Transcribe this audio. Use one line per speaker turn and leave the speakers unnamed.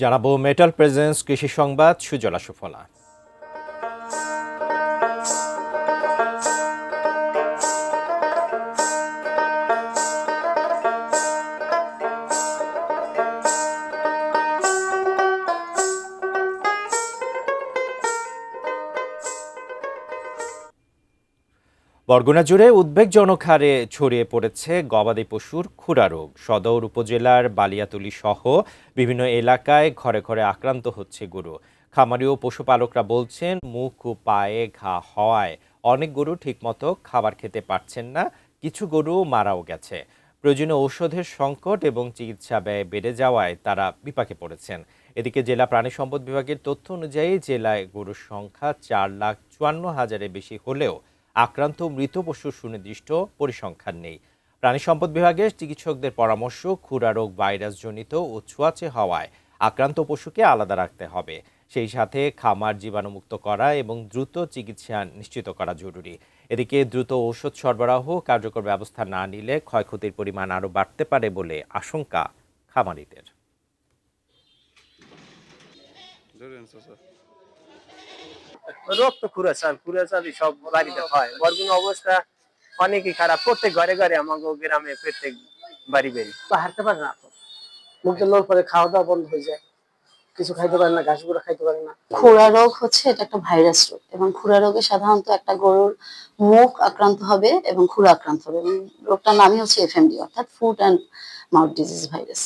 জানাবো metal presence কৃষি সংবাদ সুজলা সুফলা। বরগুনা জুড়ে উদ্বেগজনক হারে ছড়িয়ে পড়েছে গবাদি পশুর খুরা রোগ। সদর উপজেলার বালিয়াতুলি সহ বিভিন্ন এলাকায় ঘরে ঘরে আক্রান্ত হচ্ছে গরু। খামারি ও পশুপালকরা বলছেন, মুখ ও পায়ে ঘা হওয়ায় অনেক গরু ঠিকমতো খাবার খেতে পারছেন না, কিছু গরু মারাও গেছে। প্রয়োজনীয় ঔষধের সংকট এবং চিকিৎসা ব্যয় বেড়ে যাওয়ায় তারা বিপাকে পড়েছেন। এদিকে জেলা প্রাণী সম্পদ বিভাগের তথ্য অনুযায়ী জেলায় গরুর সংখ্যা 4,54,000-এর বেশি হলেও আক্রান্ত মৃত পশুর সুনির্দিষ্ট পরিসংখ্যান নেই। প্রাণী সম্পদ বিভাগের চিকিৎসকদের পরামর্শ, খুরা রোগ ভাইরাসজনিত ও ছোঁয়াচে হওয়ায় আক্রান্ত পশুকে আলাদা রাখতে হবে। সেই সাথে খামার জীবাণুমুক্ত করা এবং দ্রুত চিকিৎসা নিশ্চিত করা জরুরি। এদিকে দ্রুত ঔষধ সরবরাহ কার্যকর ব্যবস্থা না নিলে ক্ষয়ক্ষতির পরিমাণ আরও বাড়তে পারে বলে আশঙ্কা খামারিদের।
রোগ তো খুরাচারি সব বাড়িতে হয়। বরগুনা অবস্থা অনেকই খারাপ, প্রত্যেক ঘরে ঘরে আমাকে গ্রামে প্রত্যেক বাড়ি বাড়ি হাঁটতে পারে না, মুখে লোর পরে খাওয়া দাওয়া বন্ধ হয়ে যায়, কিছু খাইতে পারে না, ঘাস গুঁড়া খাইতে পারে না।
খুরা রোগ হচ্ছে এটা একটা ভাইরাস রোগ এবং খুরা রোগে সাধারণত একটা গরুর মুখ আক্রান্ত হবে এবং খুরা আক্রান্ত হবে এবং রোগটার নামই হচ্ছে এফএমডি অর্থাৎ foot and mouth disease virus.